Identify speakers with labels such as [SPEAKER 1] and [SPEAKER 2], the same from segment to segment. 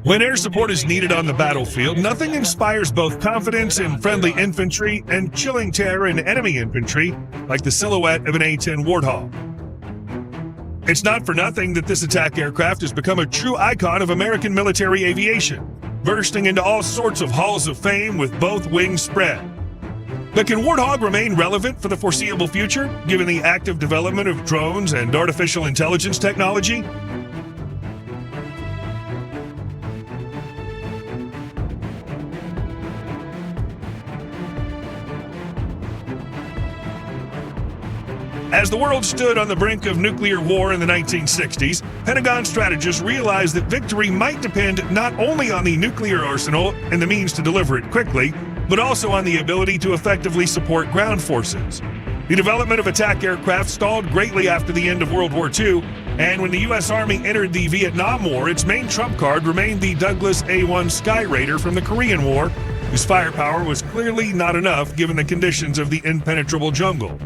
[SPEAKER 1] When air support is needed on the battlefield, nothing inspires both confidence in friendly infantry and chilling terror in enemy infantry like the silhouette of an A-10 Warthog. It's not for nothing that this attack aircraft has become a true icon of American military aviation, bursting into all sorts of halls of fame with both wings spread. But can Warthog remain relevant for the foreseeable future, given the active development of drones and artificial intelligence technology? As the world stood on the brink of nuclear war in the 1960s, Pentagon strategists realized that victory might depend not only on the nuclear arsenal and the means to deliver it quickly, but also on the ability to effectively support ground forces. The development of attack aircraft stalled greatly after the end of World War II, and when the U.S. Army entered the Vietnam War, its main trump card remained the Douglas A-1 Sky Raider from the Korean War, whose firepower was clearly not enough given the conditions of the impenetrable jungle.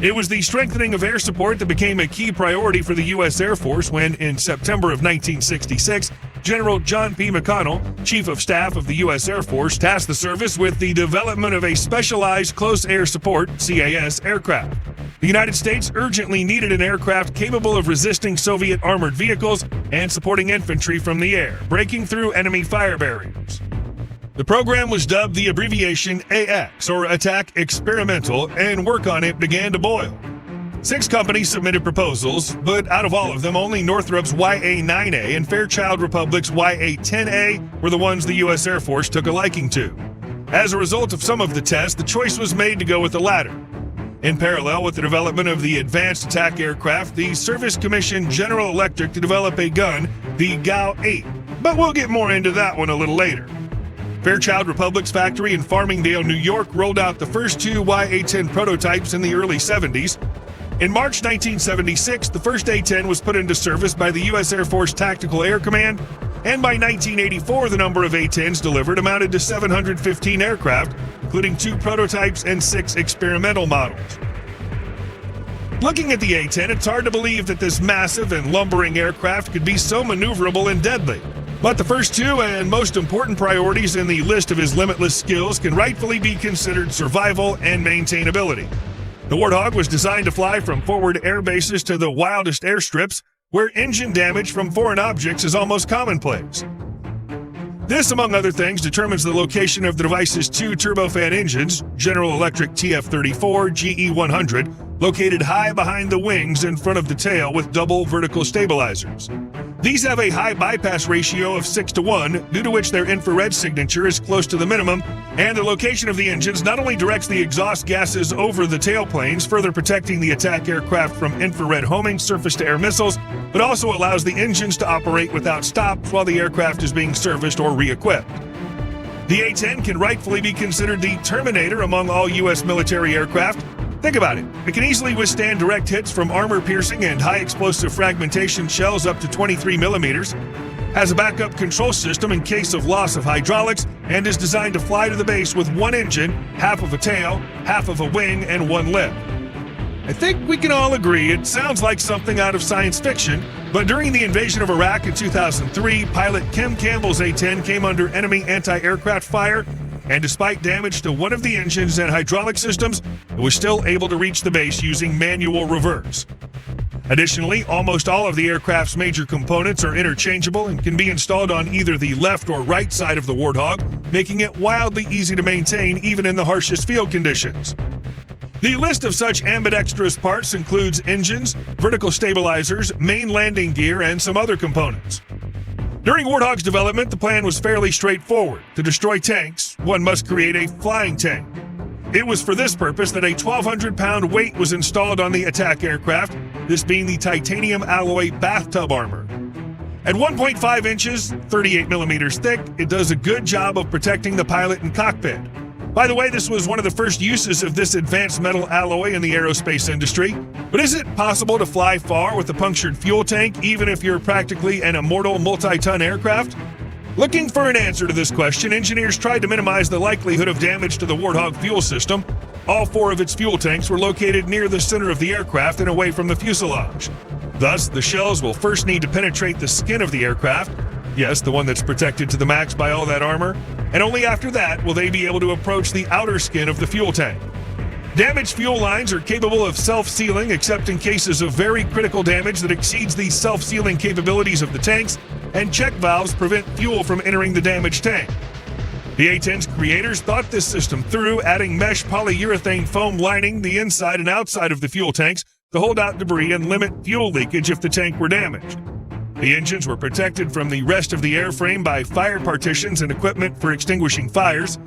[SPEAKER 1] It was the strengthening of air support that became a key priority for the U.S. Air Force when, in September of 1966, General John P. McConnell, Chief of Staff of the U.S. Air Force, tasked the service with the development of a specialized close air support (CAS) aircraft. The United States urgently needed an aircraft capable of resisting Soviet armored vehicles and supporting infantry from the air, breaking through enemy fire barriers. The program was dubbed the abbreviation AX, or Attack Experimental, and work on it began to boil. 6 companies submitted proposals, but out of all of them, only Northrop's YA-9A and Fairchild Republic's YA-10A were the ones the U.S. Air Force took a liking to. As a result of some of the tests, the choice was made to go with the latter. In parallel with the development of the advanced attack aircraft, the service commissioned General Electric to develop a gun, the GAU-8, but we'll get more into that one a little later. Fairchild Republic's factory in Farmingdale, New York, rolled out the first 2 YA-10 prototypes in the early 70s. In March 1976, the first A-10 was put into service by the U.S. Air Force Tactical Air Command, and by 1984, the number of A-10s delivered amounted to 715 aircraft, including 2 prototypes and 6 experimental models. Looking at the A-10, it's hard to believe that this massive and lumbering aircraft could be so maneuverable and deadly. But the first 2 and most important priorities in the list of his limitless skills can rightfully be considered survival and maintainability. The Warthog was designed to fly from forward air bases to the wildest airstrips, where engine damage from foreign objects is almost commonplace. This, among other things, determines the location of the device's 2 turbofan engines, General Electric TF-34, GE-100, located high behind the wings in front of the tail with double vertical stabilizers. These have a high bypass ratio of 6:1, due to which their infrared signature is close to the minimum, and the location of the engines not only directs the exhaust gases over the tailplanes, further protecting the attack aircraft from infrared homing surface-to-air missiles, but also allows the engines to operate without stops while the aircraft is being serviced or re-equipped. The A-10 can rightfully be considered the Terminator among all U.S. military aircraft. Think about it. It can easily withstand direct hits from armor-piercing and high-explosive fragmentation shells up to 23 millimeters, has a backup control system in case of loss of hydraulics, and is designed to fly to the base with 1 engine, half of a tail, half of a wing, and 1 lip. I think we can all agree it sounds like something out of science fiction, but during the invasion of Iraq in 2003, pilot Kim Campbell's A-10 came under enemy anti-aircraft fire, and despite damage to one of the engines and hydraulic systems, it was still able to reach the base using manual reverse. Additionally, almost all of the aircraft's major components are interchangeable and can be installed on either the left or right side of the Warthog, making it wildly easy to maintain even in the harshest field conditions. The list of such ambidextrous parts includes engines, vertical stabilizers, main landing gear, and some other components. During Warthog's development, the plan was fairly straightforward. To destroy tanks, one must create a flying tank. It was for this purpose that a 1,200-pound weight was installed on the attack aircraft, this being the titanium alloy bathtub armor. At 1.5 inches, 38 millimeters thick, it does a good job of protecting the pilot and cockpit. By the way, this was one of the first uses of this advanced metal alloy in the aerospace industry. But is it possible to fly far with a punctured fuel tank, even if you're practically an immortal multi-ton aircraft? Looking for an answer to this question, engineers tried to minimize the likelihood of damage to the Warthog fuel system. All 4 of its fuel tanks were located near the center of the aircraft and away from the fuselage. Thus, the shells will first need to penetrate the skin of the aircraft. Yes, the one that's protected to the max by all that armor. And only after that will they be able to approach the outer skin of the fuel tank. Damaged fuel lines are capable of self-sealing except in cases of very critical damage that exceeds the self-sealing capabilities of the tanks, and check valves prevent fuel from entering the damaged tank. The A-10's creators thought this system through, adding mesh polyurethane foam lining the inside and outside of the fuel tanks to hold out debris and limit fuel leakage if the tank were damaged. The engines were protected from the rest of the airframe by fire partitions and equipment for extinguishing fires.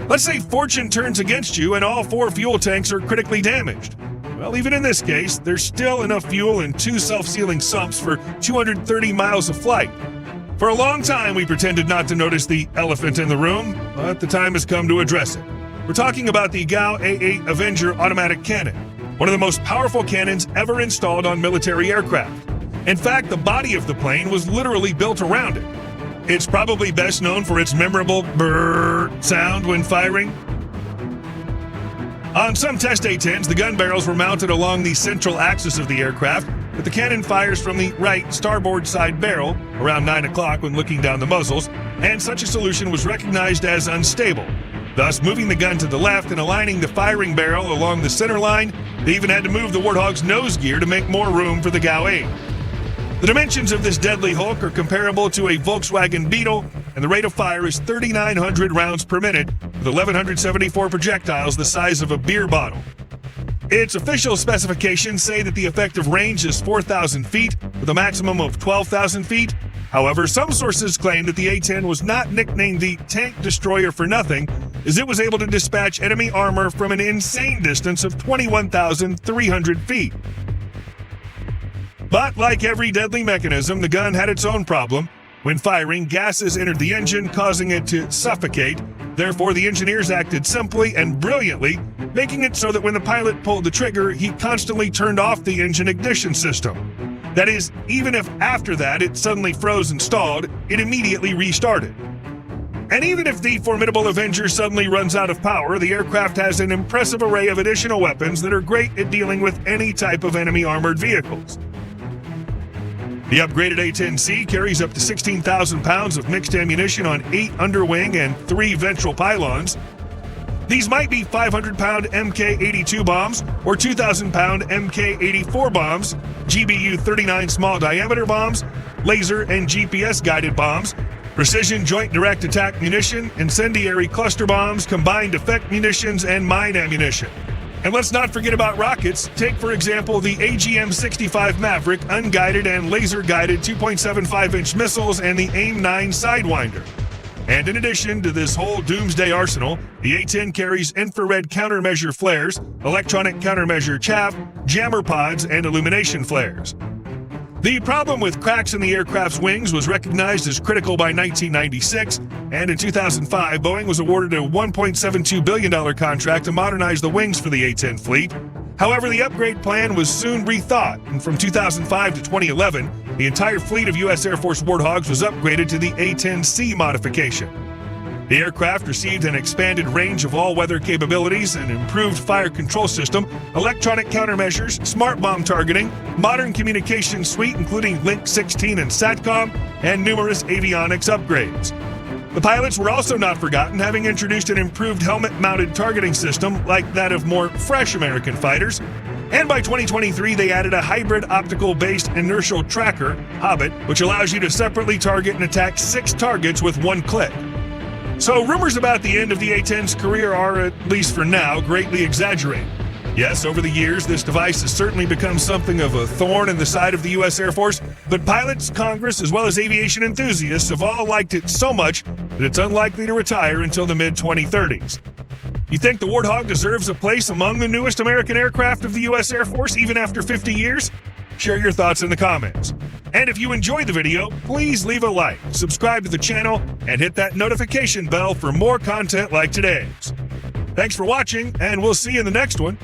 [SPEAKER 1] Let's say fortune turns against you and all 4 fuel tanks are critically damaged. Well, even in this case, there's still enough fuel in 2 self-sealing sumps for 230 miles of flight. For a long time, we pretended not to notice the elephant in the room, but the time has come to address it. We're talking about the GAU A-8 Avenger automatic cannon, one of the most powerful cannons ever installed on military aircraft. In fact, the body of the plane was literally built around it. It's probably best known for its memorable brrr sound when firing. On some test A-10s, the gun barrels were mounted along the central axis of the aircraft, but the cannon fires from the right starboard side barrel around 9 o'clock when looking down the muzzles, and such a solution was recognized as unstable. Thus, moving the gun to the left and aligning the firing barrel along the center line, they even had to move the Warthog's nose gear to make more room for the GAU 8. The dimensions of this deadly hulk are comparable to a Volkswagen Beetle, and the rate of fire is 3,900 rounds per minute, with 1,174 projectiles the size of a beer bottle. Its official specifications say that the effective range is 4,000 feet, with a maximum of 12,000 feet. However, some sources claim that the A-10 was not nicknamed the Tank Destroyer for nothing, as it was able to dispatch enemy armor from an insane distance of 21,300 feet. But like every deadly mechanism, the gun had its own problem. When firing, gases entered the engine, causing it to suffocate. Therefore, the engineers acted simply and brilliantly, making it so that when the pilot pulled the trigger, he constantly turned off the engine ignition system. That is, even if after that it suddenly froze and stalled, it immediately restarted. And even if the formidable Avenger suddenly runs out of power, the aircraft has an impressive array of additional weapons that are great at dealing with any type of enemy armored vehicles. The upgraded A-10C carries up to 16,000 pounds of mixed ammunition on 8 underwing and 3 ventral pylons. These might be 500-pound Mk-82 bombs or 2,000-pound Mk-84 bombs, GBU-39 small-diameter bombs, laser and GPS-guided bombs, precision joint direct attack munition, incendiary cluster bombs, combined effect munitions, and mine ammunition. And let's not forget about rockets. Take, for example, the AGM-65 Maverick unguided and laser-guided 2.75-inch missiles and the AIM-9 Sidewinder. And in addition to this whole doomsday arsenal, the A-10 carries infrared countermeasure flares, electronic countermeasure chaff, jammer pods, and illumination flares. The problem with cracks in the aircraft's wings was recognized as critical by 1996, and in 2005, Boeing was awarded a $1.72 billion contract to modernize the wings for the A-10 fleet. However, the upgrade plan was soon rethought, and from 2005 to 2011, the entire fleet of U.S. Air Force Warthogs was upgraded to the A-10C modification. The aircraft received an expanded range of all-weather capabilities, an improved fire control system, electronic countermeasures, smart bomb targeting, modern communication suite including Link 16 and SATCOM, and numerous avionics upgrades. The pilots were also not forgotten, having introduced an improved helmet-mounted targeting system like that of more fresh American fighters. And by 2023, they added a hybrid optical-based inertial tracker, Hobbit, which allows you to separately target and attack 6 targets with 1 click. So rumors about the end of the A-10's career are, at least for now, greatly exaggerated. Yes, over the years, this device has certainly become something of a thorn in the side of the U.S. Air Force, but pilots, Congress, as well as aviation enthusiasts have all liked it so much that it's unlikely to retire until the mid-2030s. You think the Warthog deserves a place among the newest American aircraft of the U.S. Air Force even after 50 years? Share your thoughts in the comments. And if you enjoyed the video, please leave a like, subscribe to the channel, and hit that notification bell for more content like today's. Thanks for watching, and we'll see you in the next one.